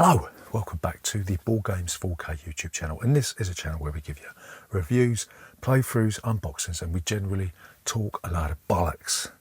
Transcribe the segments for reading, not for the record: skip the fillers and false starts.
Hello, welcome back to the Boardgames 4K YouTube channel, and this is a channel where we give you reviews, playthroughs, unboxings, and we generally talk a lot of bollocks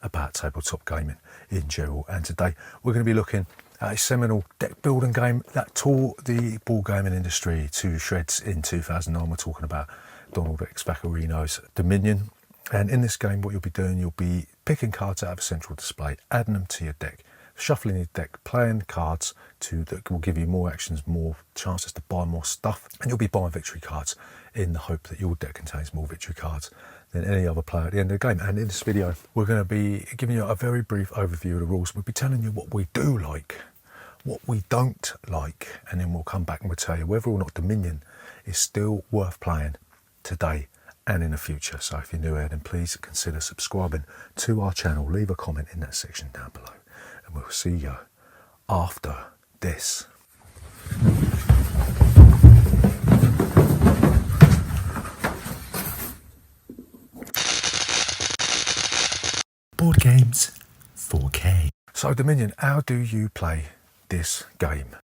about tabletop gaming in general. And today we're going to be looking at a seminal deck building game that tore the board gaming industry to shreds in 2009. We're talking about Donal X Vaccarino's Dominion. And in this game, what you'll be doing, you'll be picking cards out of a central display, adding them to your deck, shuffling your deck, playing cards that will give you more actions, more chances to buy more stuff, and you'll be buying victory cards in the hope that your deck contains more victory cards than any other player at the end of the game. And in this video, we're going to be giving you a very brief overview of the rules. We'll be telling you what we do like, what we don't like, and then we'll come back and we'll tell you whether or not Dominion is still worth playing today and in the future. So if you're new here, then please consider subscribing to our channel. Leave a comment in that section down below, and we'll see you after this. Boardgames 4K. So Dominion, how do you play this game?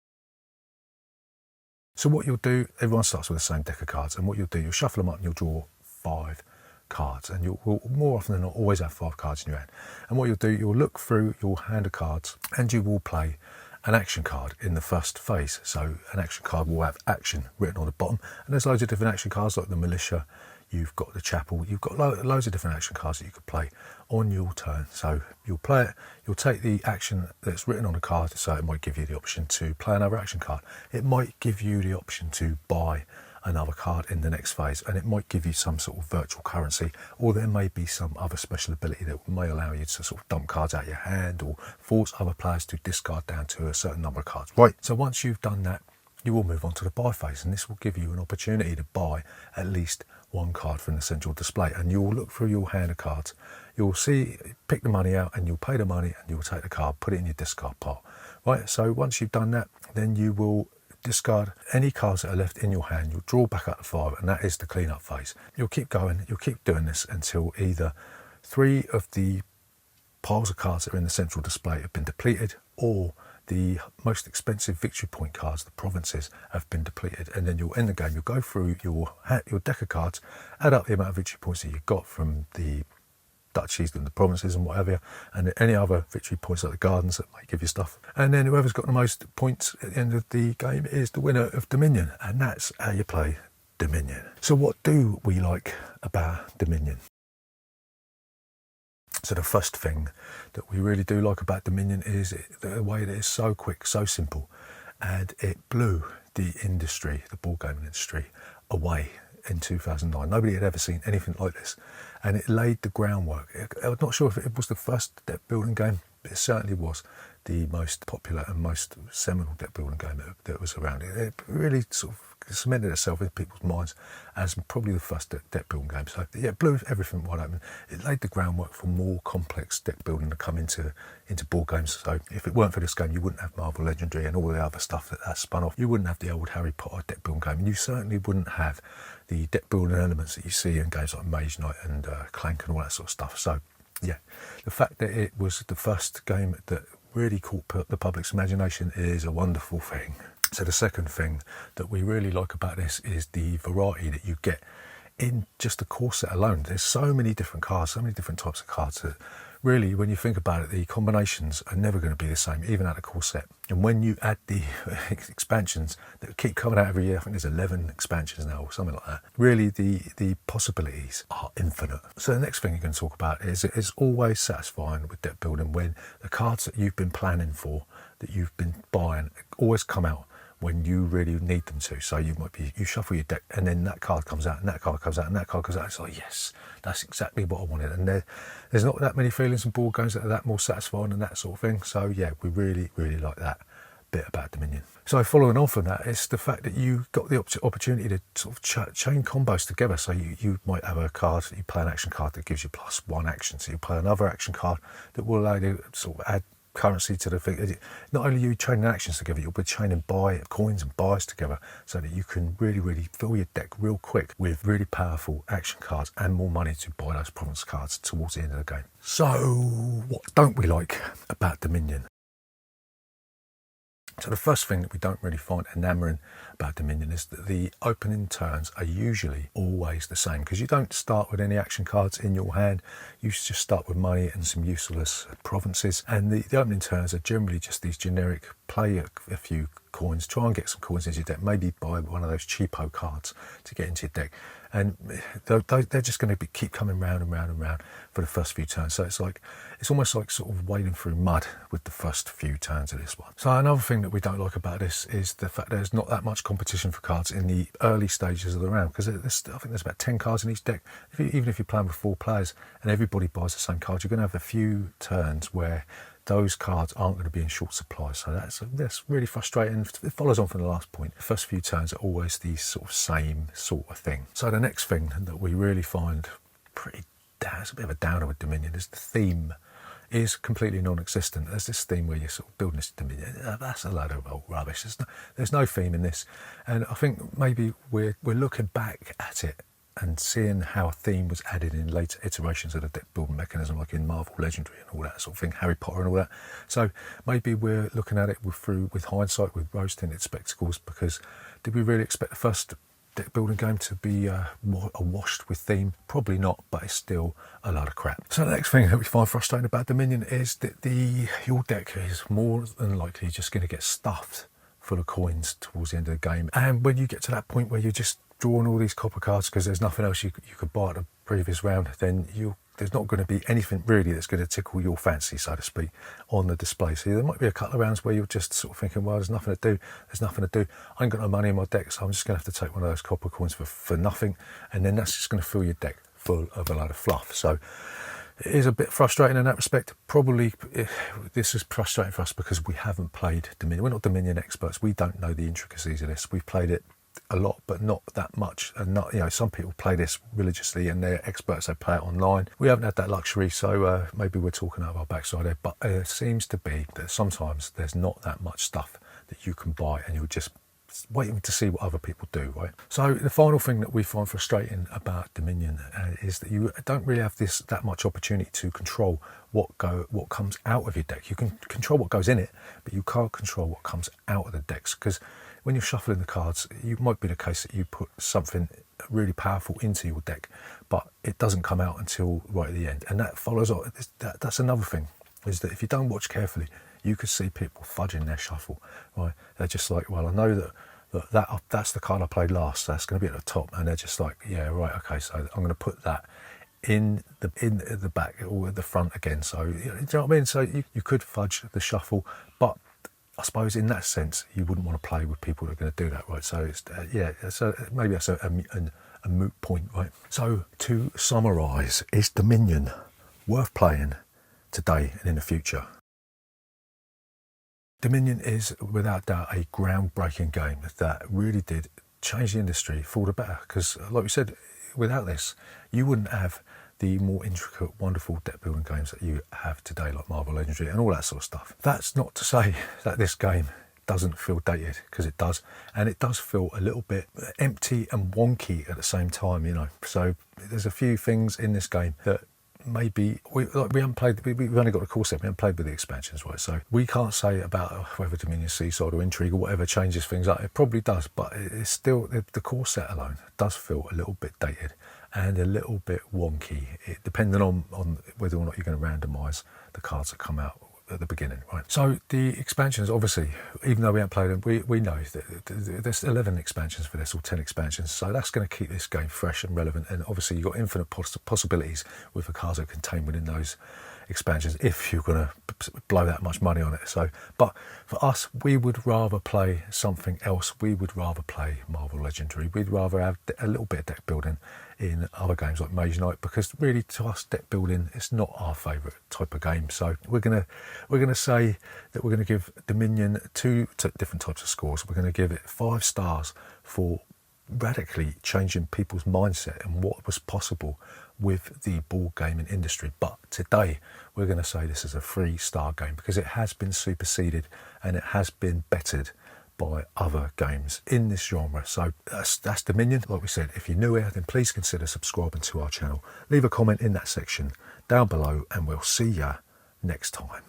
So what you'll do, everyone starts with the same deck of cards, and what you'll do, you'll shuffle them up and you'll draw 5 cards, and you'll more often than not always have 5 cards in your hand. And what you'll do, you'll look through your hand of cards and you will play an action card in the first phase. So an action card will have action written on the bottom, and there's loads of different action cards like the militia, you've got the chapel, you've got loads of different action cards that you could play on your turn. So you'll play it, you'll take the action that's written on the card, so it might give you the option to play another action card, it might give you the option to buy another card in the next phase, and it might give you some sort of virtual currency, or there may be some other special ability that may allow you to sort of dump cards out of your hand or force other players to discard down to a certain number of cards. Right, so once you've done that, you will move on to the buy phase, and this will give you an opportunity to buy at least one card from the central display. And you'll look through your hand of cards, you'll see, pick the money out, and you'll pay the money, and you'll take the card, put it in your discard pile. Right, so once you've done that, then you will discard any cards that are left in your hand. You'll draw back up to 5, and that is the cleanup phase. You'll keep going, you'll keep doing this until either 3 of the piles of cards that are in the central display have been depleted, or the most expensive victory point cards, the provinces, have been depleted. And then you'll end the game, you'll go through your deck of cards, add up the amount of victory points that you got from the duchies and the provinces and whatever, and any other victory points like the gardens that might give you stuff. And then whoever's got the most points at the end of the game is the winner of Dominion, and that's how you play Dominion. So what do we like about Dominion? So the first thing that we really do like about Dominion is the way that it's so quick, so simple, and it blew the industry, the board gaming industry, away in 2009. Nobody had ever seen anything like this, and it laid the groundwork. I'm not sure if it was the first deck building game, but it certainly was the most popular and most seminal deck building game that was around. It really sort of cemented itself in people's minds as probably the first deck building game. So yeah, it blew everything wide open. It laid the groundwork for more complex deck building to come into board games. So if it weren't for this game, you wouldn't have Marvel Legendary and all the other stuff that spun off. You wouldn't have the old Harry Potter deck building game, and you certainly wouldn't have the deck building elements that you see in games like Mage Knight and Clank and all that sort of stuff. So yeah, the fact that it was the first game that really caught the public's imagination is a wonderful thing. So the second thing that we really like about this is the variety that you get in just the core set alone. There's so many different cards, so many different types of cards that really, when you think about it, the combinations are never going to be the same, even at the core set. And when you add the expansions that keep coming out every year, I think there's 11 expansions now or something like that, really the possibilities are infinite. So the next thing you're going to talk about is it's always satisfying with deck building when the cards that you've been planning for, that you've been buying, always come out when you really need them to. So you shuffle your deck, and then that card comes out, and that card comes out, and that card comes out. It's like, yes, that's exactly what I wanted. And there's not that many feelings in board games that are that more satisfying and that sort of thing. So yeah, we really, really like that bit about Dominion. So following on from that, it's the fact that you got the opportunity to sort of chain combos together. So you might have a card, you play an action card that gives you +1 action. So you play another action card that will allow you to sort of add currency to the thing. Not only are you chaining actions together, you'll be chaining coins and buys together, so that you can really, really fill your deck real quick with really powerful action cards and more money to buy those province cards towards the end of the game. So what don't we like about Dominion? So the first thing that we don't really find enamouring about Dominion is that the opening turns are usually always the same, because you don't start with any action cards in your hand. You just start with money and some useless provinces, and the opening turns are generally just these generic play a few coins, try and get some coins into your deck, maybe buy one of those cheapo cards to get into your deck, and they're just going to keep coming round and round and round for the first few turns. So it's almost like sort of wading through mud with the first few turns of this one. So another thing that we don't like about this is the fact there's not that much competition for cards in the early stages of the round, because I think there's about 10 cards in each deck. Even if you're playing with 4 players and everybody buys the same card, you're going to have a few turns where those cards aren't going to be in short supply. So that's really frustrating. It follows on from the last point. The first few turns are always the sort of same sort of thing. So the next thing that we really find it's a bit of a downer with Dominion is the theme is completely non-existent. There's this theme where you're sort of building this Dominion. That's a load of old rubbish. There's no theme in this, and I think maybe we're looking back at it and seeing how a theme was added in later iterations of the deck building mechanism, like in Marvel Legendary and all that sort of thing, Harry Potter and all that. So maybe we're looking at it with hindsight, with rose-tinted spectacles, because did we really expect the first deck building game to be awashed with theme? Probably not, but it's still a lot of crap. So the next thing that we find frustrating about Dominion is that your deck is more than likely just going to get stuffed full of coins towards the end of the game, and when you get to that point where you're just drawing all these copper cards because there's nothing else you could buy at the previous round, then there's not going to be anything really that's going to tickle your fancy, so to speak, on the display. So there might be a couple of rounds where you're just sort of thinking, well, there's nothing to do, I ain't got no money in my deck, so I'm just going to have to take one of those copper coins for nothing, and then that's just going to fill your deck full of a load of fluff. So it is a bit frustrating in that respect. Probably this is frustrating for us because we haven't played Dominion. We're not Dominion experts. We don't know the intricacies of this. We've played it a lot, but not that much. And some people play this religiously and they're experts. They play it online. We haven't had that luxury, so maybe we're talking out of our backside there. But it seems to be that sometimes there's not that much stuff that you can buy, and you're just waiting to see what other people do, right? So the final thing that we find frustrating about Dominion is that you don't really have that much opportunity to control what comes out of your deck. You can control what goes in it, but you can't control what comes out of the decks, because when you're shuffling the cards, it might be the case that you put something really powerful into your deck, but it doesn't come out until right at the end. And that follows on. That's another thing, is that if you don't watch carefully, you could see people fudging their shuffle, right? They're just like, well, I know that's the card I played last, so that's going to be at the top, and they're just like, yeah, right, okay, so I'm going to put that in the back or the front again. So you know what I mean? So you could fudge the shuffle, but I suppose in that sense you wouldn't want to play with people that are going to do that, right? So it's so maybe that's a moot point, right? So to summarise, is Dominion worth playing today and in the future? Dominion is without doubt a groundbreaking game that really did change the industry for the better, because like we said, without this you wouldn't have the more intricate, wonderful deck building games that you have today, like Marvel Legendary and all that sort of stuff. That's not to say that this game doesn't feel dated, because it does, and it does feel a little bit empty and wonky at the same time, you know. So there's a few things in this game that maybe we haven't played. We've only got the core set. We haven't played with the expansions, right? So we can't say about whether Dominion Seaside or Intrigue or whatever changes things up. It probably does, but it's still the core set alone does feel a little bit dated and a little bit wonky, depending on whether or not you're going to randomise the cards that come out at the beginning, right? So the expansions, obviously, even though we haven't played them, we know that there's 11 expansions for this, or 10 expansions, so that's going to keep this game fresh and relevant. And obviously you've got infinite possibilities with the cards that are contained within those expansions if you're going to blow that much money on it. So, but for us, we would rather play something else. We would rather play Marvel Legendary. We'd rather have a little bit of deck building in other games like Mage Knight, because really to us deck building is not our favourite type of game. So we're gonna say that we're going to give Dominion two different types of scores. We're going to give it 5 stars for radically changing people's mindset and what was possible with the board gaming industry. But today we're going to say this is a 3-star game, because it has been superseded and it has been bettered by other games in this genre. So that's Dominion. Like we said, if you're new here, then please consider subscribing to our channel. Leave a comment in that section down below, and we'll see you next time.